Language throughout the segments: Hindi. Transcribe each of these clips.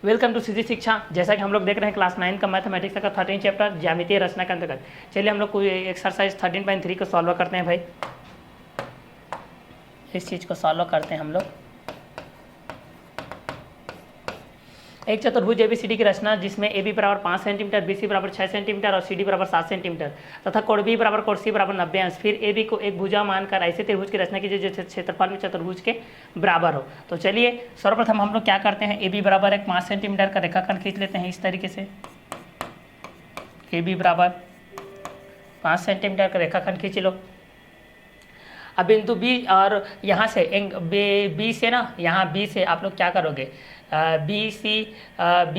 वेलकम टू सीधी शिक्षा। जैसा कि हम लोग देख रहे हैं क्लास 9 का मैथमेटिक्स का 13 चैप्टर ज्यामितीय रचना के अंतर्गत। चलिए हम लोग कोई एक्सरसाइज 13.3 को सॉल्व करते हैं भाई। इस चीज़ को सॉल्व करते हैं हम लोग। एक चतुर्भुज एबीसीडी की रचना जिसमें ए बी बराबर 5 सेंटीमीटर, बी सी बराबर 6 सेंटीमीटर और सी डी बराबर 7 सेंटीमीटर तथा कोण बी बराबर कोण सी बराबर 90 अंश। फिर ए बी को एक भुजा मानकर ऐसे त्रिभुज की रचना कीजिए जो क्षेत्रफल में चतुर्भुज के बराबर हो। तो चलिए सर्वप्रथम हम लोग क्या करते हैं, ए बी बराबर एक 5 सेंटीमीटर का रेखाखंड खींच लेते हैं इस तरीके से। ए बी बराबर 5 सेंटीमीटर का रेखाखंड खींच लो। अब बिंदु बी और यहाँ से बी से ना, यहाँ बी से आप लोग क्या करोगे, बी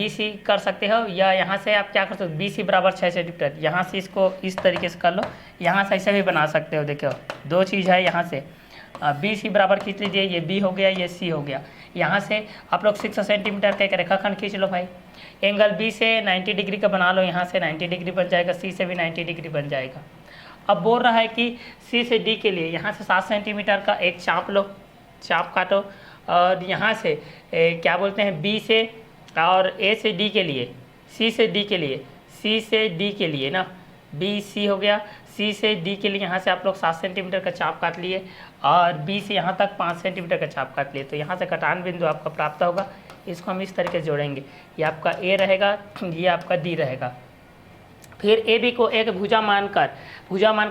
सी कर सकते हो, या यहाँ से आप क्या कर सकते हो, बी सी बराबर 6 सेंटीमीटर। यहाँ से इसको इस तरीके से कर लो, यहाँ से ऐसे भी बना सकते हो। देखो दो चीज़ है, यहाँ से बी सी बराबर खींच लीजिए, ये बी हो गया, ये सी हो गया। यहाँ से आप लोग 6 सेंटीमीटर का एक रेखाखंड खींच लो भाई। एंगल बी से 90 डिग्री का बना लो, यहाँ से 90 डिग्री बन जाएगा, सी से भी 90 डिग्री बन जाएगा। अब बोल रहा है कि सी से डी के लिए यहाँ से 7 सेंटीमीटर का एक चाप लो, चाप काटो। और यहाँ से क्या बोलते हैं, बी से और ए से डी के लिए, सी से डी के लिए, सी से डी के लिए ना, बी सी हो गया, सी से डी के लिए यहाँ से आप लोग 7 सेंटीमीटर का चाप काट लिए और बी से यहाँ तक 5 सेंटीमीटर का चाप काट लिए। तो यहाँ से कटान बिंदु आपका प्राप्त होगा। इसको हम इस तरीके से जोड़ेंगे, ये आपका ए रहेगा, ये आपका डी रहेगा। फिर ए बी को एक भुजा मानकर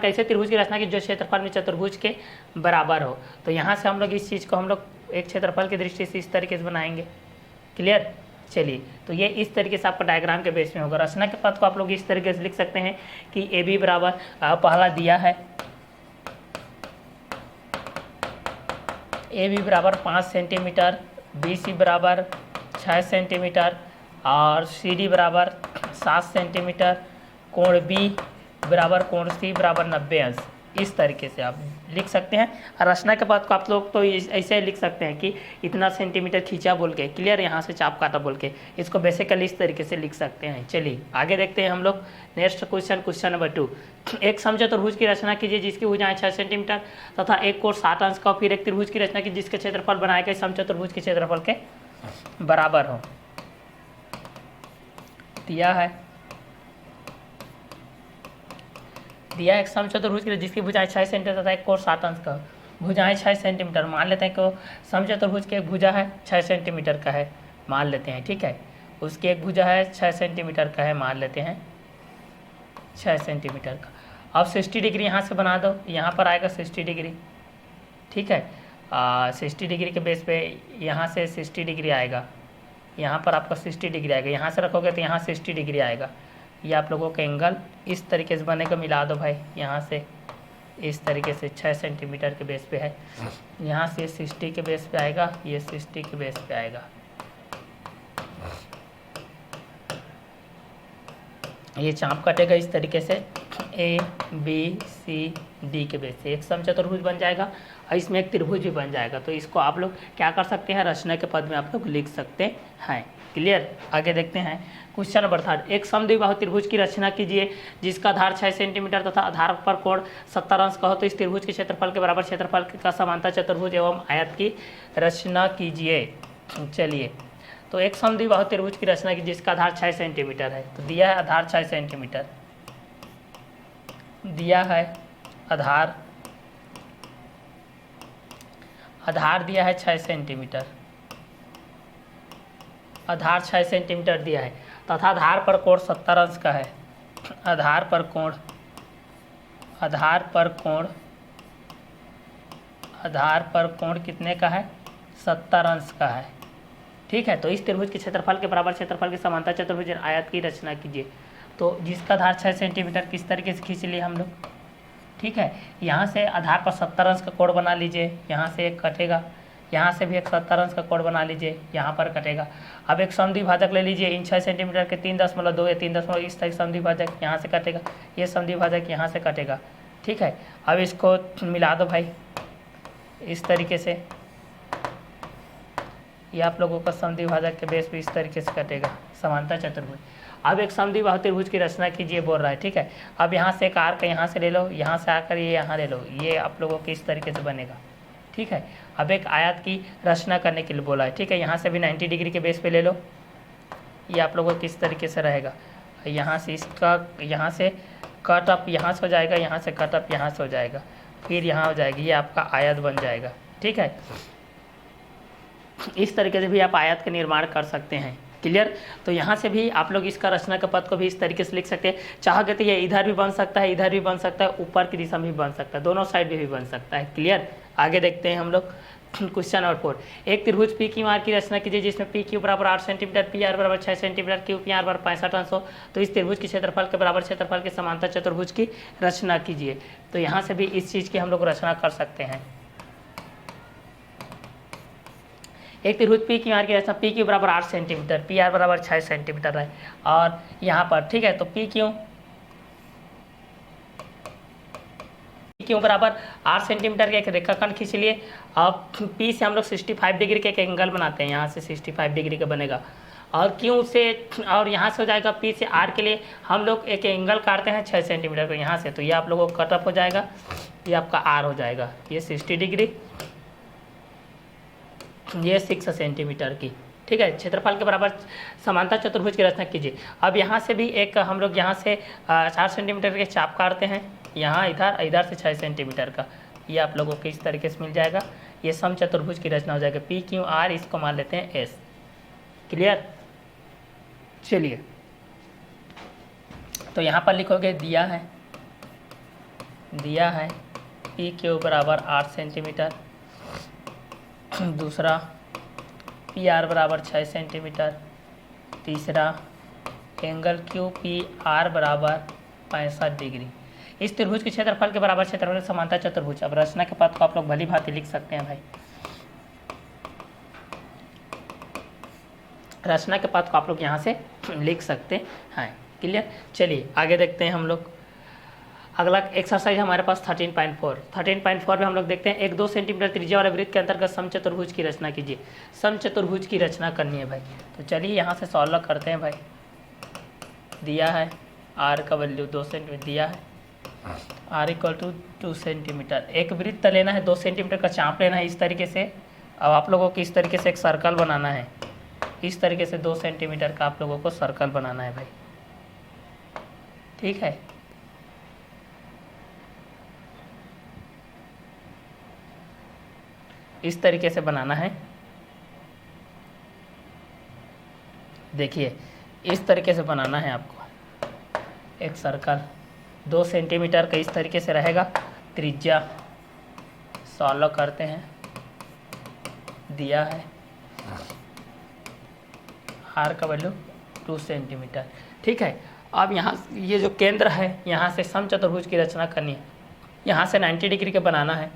ऐसे त्रिभुज की रचना की जो क्षेत्रफल में चतुर्भुज के बराबर हो। तो यहाँ से हम लोग इस चीज़ को हम लोग एक क्षेत्रफल की दृष्टि से इस तरीके से बनाएंगे। क्लियर। चलिए, तो ये इस तरीके से आपका डायग्राम के बेस में होगा। रचना के पद को आप लोग इस तरीके से लिख सकते हैं कि ए बी बराबर पहला दिया है ए बी बराबर 5 सेंटीमीटर, बी सी बराबर 6 सेंटीमीटर और सी डी बराबर 7 सेंटीमीटर, कोण बी बराबर कोण सी बराबर 90 अंश। इस तरीके से आप लिख सकते हैं। रचना के बाद को आप लोग तो ऐसे लिख सकते हैं कि इतना सेंटीमीटर खींचा बोल के, क्लियर, यहाँ से चाप काटा बोल के, इसको बेसिकली इस तरीके से लिख सकते हैं। चलिए आगे देखते हैं हम लोग। Next question number 2। एक समचतुर्भुज की रचना कीजिए जिसकी भुजाएं 6 सेंटीमीटर तथा एक कोण 7 अंश का। फिर एक त्रिभुज की रचना कीजिए जिसके क्षेत्रफल बनाए गए समचतुर्भुज के क्षेत्रफल के बराबर हो। दिया एक समचतुर्भुज के लिए जिसकी भुजाएं 6 सेंटीमीटर तथा एक कोण 7 अंश का। भुजाएं 6 सेंटीमीटर मान लेते हैं कि समचतुर्भुज की एक भुजा है 6 सेंटीमीटर का है, मान लेते हैं, ठीक है। उसकी एक भुजा है 6 सेंटीमीटर का है, मान लेते हैं 6 सेंटीमीटर का। अब 60 डिग्री यहाँ से बना दो, यहाँ पर आएगा 60 डिग्री, ठीक है। 60 डिग्री के बेस पे यहाँ से 60 डिग्री आएगा, यहाँ पर आपका 60 डिग्री आएगा, यहाँ से रखोगे तो यहाँ 60 डिग्री आएगा। ये आप लोगों का एंगल इस तरीके से बनेगा, मिला दो भाई। यहाँ से इस तरीके से 6 सेंटीमीटर के बेस पे है, यहाँ से 60 के बेस पे आएगा, ये 60 के बेस पे आएगा। ये चाप कटेगा इस तरीके से, ए बी सी डी के बेस से एक समचतुर्भुज बन जाएगा और इसमें एक त्रिभुज भी बन जाएगा। तो इसको आप लोग क्या कर सकते हैं, रचना के पद में आप लोग लिख सकते हैं। क्लियर। आगे देखते हैं क्वेश्चन नंबर 3। एक समद्विबाहु त्रिभुज की रचना कीजिए जिसका आधार 6 सेंटीमीटर तथा आधार पर कोण 70 अंश का हो। तो इस त्रिभुज के क्षेत्रफल के बराबर क्षेत्रफल का समांतर चतुर्भुज एवं आयत की रचना कीजिए। चलिए, तो एक समद्विबाहु त्रिभुज की रचना की जिसका आधार 6 सेंटीमीटर है। तो दिया है आधार 6 सेंटीमीटर, दिया है आधार दिया है 6 सेंटीमीटर, आधार 6 सेंटीमीटर दिया है तथा आधार पर कोण 70 अंश का है। आधार पर कोण कितने का है, 70 अंश का है, ठीक है। तो इस त्रिभुज के क्षेत्रफल के बराबर क्षेत्रफल के समांतर चतुर्भुज आयत की रचना कीजिए। तो जिसका आधार 6 सेंटीमीटर किस तरीके से खींच लिए हम लोग, ठीक है। यहाँ से आधार पर 70 अंश का कोण बना लीजिए, यहाँ से एक कटेगा, यहाँ से भी एक 70 अंश का कोण बना लीजिए, यहाँ पर कटेगा। अब एक समद्विभाजक ले लीजिए, इन 6 सेंटीमीटर के 3.2 या 3., इस तरह समद्विभाजक यहाँ से कटेगा, ये समद्विभाजक यहाँ से कटेगा, ठीक है। अब इसको मिला दो भाई इस तरीके से, ये आप लोगों का समद्विभाजक के बेस पे इस तरीके से कटेगा, समांतर चतुर्भुज। अब एक समद्विबाहु त्रिभुज की रचना कीजिए बोल रहा है, ठीक है। अब यहाँ से एक आर्क यहाँ से ले लो, यहाँ से आकर ये यहाँ ले लो, ये आप लोगों के इस तरीके से बनेगा, ठीक है। अब एक आयत की रचना करने के लिए बोला है, ठीक है। यहाँ से भी 90 डिग्री के बेस पे ले लो, ये आप लोगों को किस तरीके से रहेगा, यहाँ से इसका यहाँ से कट अप यहाँ से हो जाएगा, यहाँ से कट अप यहाँ से हो जाएगा, फिर यहाँ हो जाएगी, ये आपका आयत बन जाएगा। ठीक है, इस तरीके से भी आप आयत का निर्माण कर सकते हैं। क्लियर। तो यहाँ से भी आप लोग इसका रचना का पथ को भी इस तरीके से लिख सकते हैं। चाहोगे तो ये इधर भी बन सकता है, इधर भी बन सकता है, ऊपर की दिशा में भी बन सकता है, दोनों साइड भी बन सकता है। क्लियर। आगे देखते हैं हम लोग क्वेश्चन नंबर 4। एक त्रिभुज पी क्यू आर की रचना कीजिए जिसमें पी क्यू बराबर 8 सेंटीमीटर, पी आर बराबर 6 सेंटीमीटर, क्यू पी आर बराबर 65 अंश हो, तो इस त्रिभुज के क्षेत्रफल के बराबर क्षेत्रफल के समांतर चतुर्भुज की रचना कीजिए। तो यहाँ से भी इस चीज़ की हम लोग रचना कर सकते हैं। एक त्रिभुज पी क्यू आर की रचना, पी क्यू बराबर 8 सेंटीमीटर, पी आर बराबर 6 सेंटीमीटर है, और यहाँ पर ठीक है, तो पी क्यू बराबर 8 सेंटीमीटर का एक रेखाखंड खींच लिए। अब पी से हम लोग 65 डिग्री का एक एंगल बनाते हैं, यहाँ से 65 डिग्री का बनेगा, और क्यू से, और यहाँ से हो जाएगा पी से आर के लिए हम लोग एक एंगल काटते हैं 6 सेंटीमीटर को यहाँ से, तो ये आप लोगों को कटअप हो जाएगा, ये आपका आर हो जाएगा, ये 60 डिग्री, ये 6 सेंटीमीटर की। ठीक है, क्षेत्रफल के बराबर समांतर चतुर्भुज की रचना कीजिए। अब यहाँ से भी एक हम लोग यहाँ से 4 सेंटीमीटर के चाप काटते हैं, यहाँ इधर इधर से 6 सेंटीमीटर का, ये आप लोगों को इस तरीके से मिल जाएगा। ये सम चतुर्भुज की रचना हो जाएगा। पी क्यू आर इसको मान लेते हैं एस। क्लियर। चलिए, तो यहाँ पर लिखोगे दिया है पी क्यू बराबर 8 सेंटीमीटर, दूसरा पी आर बराबर 6 सेंटीमीटर, तीसरा एंगल क्यू पी आर बराबर 65 डिग्री। इस त्रिभुज के क्षेत्रफल के बराबर क्षेत्रफल समांतर चतुर्भुज। अब रचना के पथ को आप लोग भली भांति लिख सकते हैं भाई, रचना के पथ को आप लोग यहाँ से लिख सकते हैं। क्लियर। चलिए आगे देखते हैं हम लोग। अगला एक्सरसाइज हमारे पास 13.4 में हम लोग देखते हैं एक 2 सेंटीमीटर त्रिज्या वाले वृत्त के अंतर्गत समचतुर्भुज की रचना कीजिए। समचतुर्भुज की रचना करनी है भाई, तो चलिए यहाँ से सॉल्व करते हैं भाई। दिया है आर का वैल्यू 2 सेंटीमीटर दिया है, आर इक्वल टू 2 सेंटीमीटर। एक वृत्त लेना है, 2 सेंटीमीटर का चाप लेना है इस तरीके से। अब आप लोगों को इस तरीके से एक सर्कल बनाना है, इस तरीके से 2 सेंटीमीटर का आप लोगों को सर्कल बनाना है भाई। ठीक है, इस तरीके से बनाना है। देखिए इस तरीके से बनाना है आपको एक सर्कल, 2 सेंटीमीटर का इस तरीके से रहेगा त्रिज्या। सॉल्व करते हैं। दिया है आर का वैल्यू 2 सेंटीमीटर। ठीक है, अब यहाँ ये जो केंद्र है यहाँ से समचतुर्भुज की रचना करनी है। यहाँ से 90 डिग्री का बनाना है,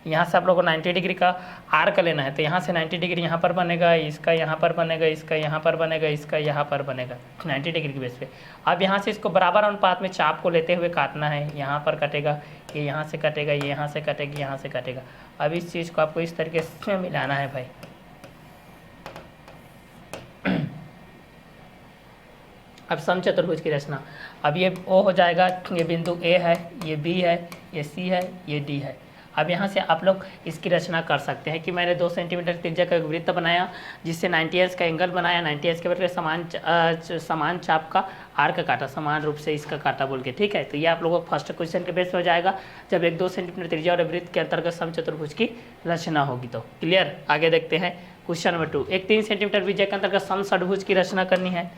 यहाँ से आप लोगों को 90 डिग्री का आर्क लेना है, तो यहाँ से 90 डिग्री यहाँ पर बनेगा, इसका यहाँ पर बनेगा, इसका यहाँ पर बनेगा, इसका यहाँ पर बनेगा 90 डिग्री के बेस पे। अब यहाँ से इसको बराबर अनुपात में चाप को लेते हुए काटना है। यहाँ पर कटेगा, ये यहाँ से कटेगा, ये यहाँ से कटेगी, यहाँ से कटेगा। अब इस चीज़ को आपको इस तरीके से मिलाना है भाई। अब समचतुर्भुज की रचना, अब ये ओ हो जाएगा, ये बिंदु ए है, ये बी है, ये सी है, ये डी है। अब यहाँ से आप लोग इसकी रचना कर सकते हैं कि मैंने 2 सेंटीमीटर त्रिज्या का एक वृत्त बनाया जिससे 90 अंश का एंगल बनाया, 90 अंश के बदले समान चाप का आर्क काटा, समान रूप से इसका काटा बोल के। ठीक है, तो ये आप लोगों को फर्स्ट क्वेश्चन के बेस पे हो जाएगा जब एक 2 सेंटीमीटर त्रिज्या और वृत्त के अंतर्गत समचतुर्भुज की रचना होगी। तो क्लियर। आगे देखते हैं क्वेश्चन नंबर 2। एक 3 सेंटीमीटर त्रिज्या के अंतर्गत समषडभुज की रचना करनी है।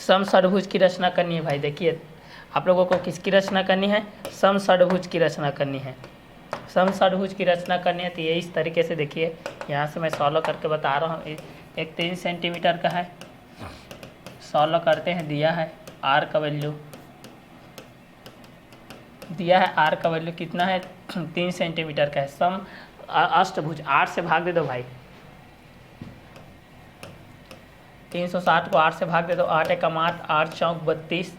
समषडभुज की रचना करनी है भाई। देखिए आप लोगों को किसकी रचना करनी है, समषडभुज की रचना करनी है। समषडभुज की रचना करनी है तो ये इस तरीके से देखिए, यहाँ से मैं सॉल्व करके बता रहा हूँ। एक 3 सेंटीमीटर का है, सॉल्व करते हैं। दिया है आर का वैल्यू, दिया है आर का वैल्यू कितना है, 3 सेंटीमीटर का है। सम अष्टभुज 8 से भाग दे दो भाई, 360 को 8 से भाग दे दो। 8 एकम 8, 8 चौक 32,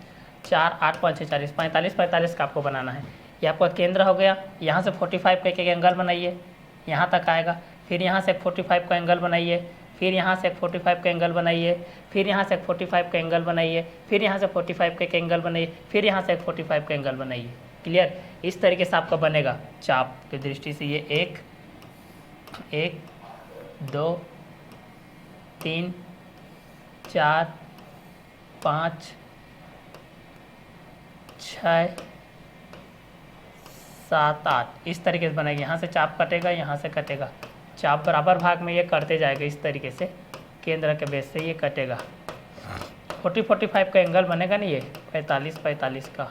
4 8 5 40, 45 का आपको बनाना है। ये आपका केंद्र हो गया। यहाँ से 45 का एक एंगल बनाइए, यहाँ तक आएगा। फिर यहाँ से 45 का एंगल बनाइए, फिर यहाँ से 45 का एंगल बनाइए, फिर यहाँ से 45 का एंगल बनाइए, फिर यहाँ से 45 का एक एंगल बनाइए, फिर यहाँ से 45 का एंगल बनाइए। क्लियर। इस तरीके से आपका बनेगा चाप की दृष्टि से। ये 1 1 2 3 4 5 6 7 8 इस तरीके से बनेगी। यहाँ से चाप कटेगा, यहाँ से कटेगा, चाप बराबर भाग में ये करते जाएगा इस तरीके से, केंद्र के बेस से ये कटेगा। 40-45 का एंगल बनेगा नहीं, ये 45-45 का।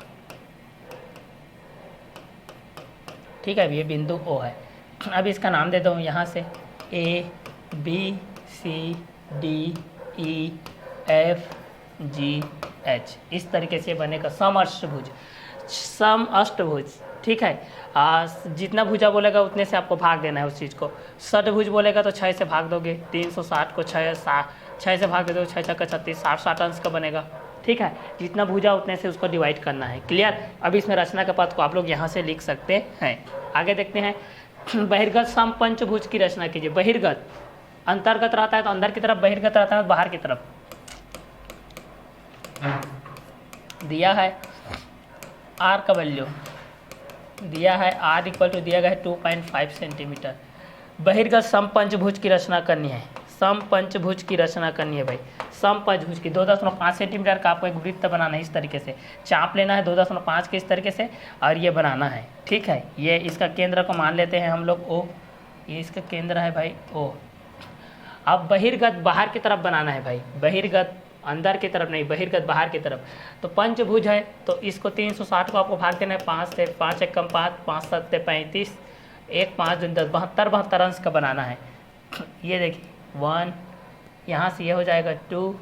ठीक है, ये बिंदु ओ है। अब इसका नाम दे दो यहाँ से A B C D E F G H, इस तरीके से बनेगा समअष्टभुज। समअष्टभुज, ठीक है। जितना भुजा बोलेगा उतने से आपको भाग देना है उस चीज़ को। षटभुज बोलेगा तो 6 से भाग दोगे, 360 को 6 से भाग दे दो, 6 6 36, 60 अंश का बनेगा। ठीक है, जितना भुजा उतने से उसको डिवाइड करना है। क्लियर। अब इसमें रचना के पद को आप लोग यहाँ से लिख सकते हैं। आगे देखते हैं, बहिर्गत समपंचभुज की रचना कीजिए। बहिर्गत अंतर्गत रहता है तो अंदर की तरफ, बहिर्गत रहता है तो बाहर की तरफ। दिया है आर का वैल्यू, दिया है आर इक्वल टू दिया गया है 2.5 सेंटीमीटर। बहिर्गत समपंचभुज की रचना करनी है, समपंचभुज की रचना करनी है भाई। समपंचभुज की 2.5 सेंटीमीटर का आपको एक वृत्त बनाना है। इस तरीके से चाप लेना है 2.5 के इस तरीके से, और ये बनाना है। ठीक है, ये इसका केंद्र को मान लेते हैं हम लोग ओ, ये इसका केंद्र है भाई ओ। अब बहिर्गत बाहर की तरफ बनाना है भाई, बहिर्गत अंदर की तरफ नहीं, बहिर्गत बाहर की तरफ। तो पंचभुज है तो इसको 360 को आपको भाग देना है 5 से, 5 1 कम 5, 5 7 35, 1 5 2 10, 72 अंश का बनाना है। ये देखिए 1, यहाँ से ये हो जाएगा 2,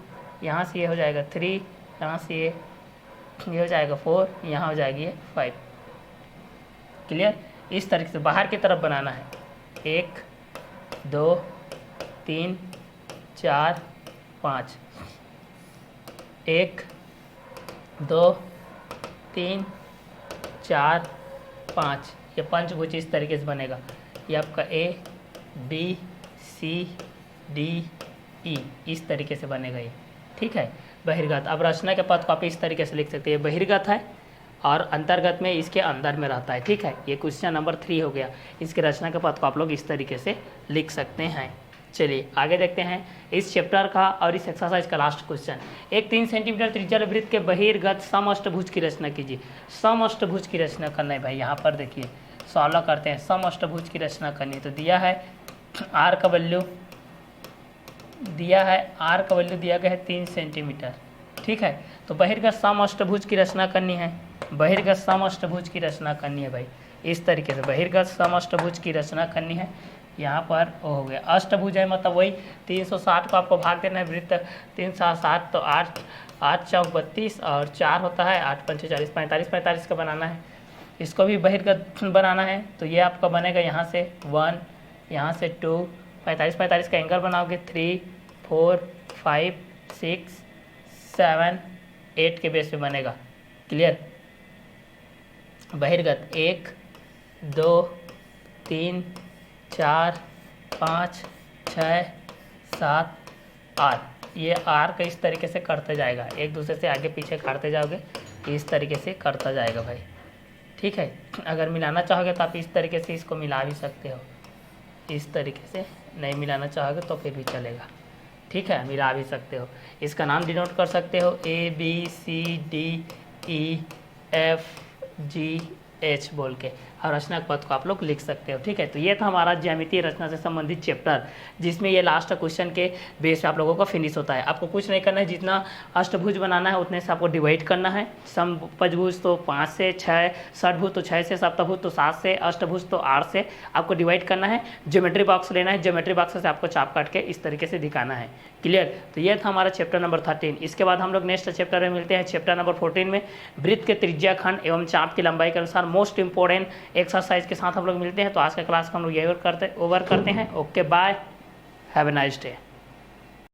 यहाँ से ये हो जाएगा 3, यहाँ से ये हो जाएगा 4, यहाँ हो जाएगी ये 5। क्लियर। इस तरीके से बाहर की तरफ बनाना है। 1 2 3 4 5, 1 2 3 4 5, ये पंचभुज इस तरीके से बनेगा। ये आपका A B C D E इस तरीके से बनेगा ये। ठीक है, बहिर्गत। अब रचना के पद को आप इस तरीके से लिख सकते हैं, बहिर्गत है और अंतर्गत में इसके अंदर में रहता है। ठीक है, ये क्वेश्चन नंबर 3 हो गया। इसके रचना के पद को आप लोग इस तरीके से लिख सकते हैं। चलिए आगे देखते हैं इस चैप्टर का और इस एक्सरसाइज का लास्ट क्वेश्चन। एक 3 सेंटीमीटर त्रिज्या वृत्त के बहिर्गत समअष्टभुज की रचना कीजिए। समअष्टभुज की रचना करना है भाई। यहाँ पर देखिए सॉल्व करते हैं, समअष्टभुज की रचना करनी है। तो दिया है आर का वैल्यू, दिया है आर का वैल्यू दिया गया है 3 सेंटीमीटर। ठीक है, तो बहिर्गत समअष्टभुज की रचना करनी है, बहिर्गत समअष्टभुज की रचना करनी है भाई। इस तरीके से बहिर्गत समअष्टभुज की रचना करनी है। यहाँ पर वो हो गया अष्टभुज है, मतलब वही 360 को आपको भाग देना है वृत्त 3 7 7, तो 8 8 चौक 32 और 4 होता है 8 5 40, 45 का बनाना है। इसको भी बहिर्गत बनाना है, तो ये आपका बनेगा यहाँ से 1, यहाँ से 2, 45 का एंगल बनाओगे 3 4 5 6 7 8 के बेस पे बनेगा। क्लियर। बहिर्गत 1 2 3 4 5 6 7 8, ये आर का इस तरीके से करते जाएगा, एक दूसरे से आगे पीछे काटते जाओगे, इस तरीके से करता जाएगा भाई। ठीक है, अगर मिलाना चाहोगे तो आप इस तरीके से इसको मिला भी सकते हो, इस तरीके से। नहीं मिलाना चाहोगे तो फिर भी चलेगा। ठीक है, मिला भी सकते हो। इसका नाम डिनोट कर सकते हो ABCDEFGH बोल के, और रचना पद को आप लोग लिख सकते हो। ठीक है, तो ये था हमारा ज्यामितीय रचना से संबंधित चैप्टर, जिसमें ये लास्ट क्वेश्चन के बेस पे आप लोगों का फिनिश होता है। आपको कुछ नहीं करना है, जितना अष्टभुज बनाना है उतने से आपको डिवाइड करना है। समपंचभुज तो 5 से 6, षटभुज तो 6 से, सप्तभुज तो 7 से, अष्टभुज तो 8 से आपको डिवाइड करना है। ज्योमेट्री बॉक्स लेना है, ज्योमेट्री बॉक्स से आपको चाप काट के इस तरीके से दिखाना है। क्लियर। तो ये था हमारा चैप्टर नंबर 13। इसके बाद हम लोग नेक्स्ट चैप्टर में मिलते हैं, चैप्टर नंबर 14 में वृत्त के त्रिज्या खंड एवं चाप की लंबाई के अनुसार मोस्ट इंपोर्टेंट एक्सरसाइज के साथ हम लोग मिलते हैं। तो आज का क्लास को हम लोग ओवर करते हैं। Okay, bye, have a nice day.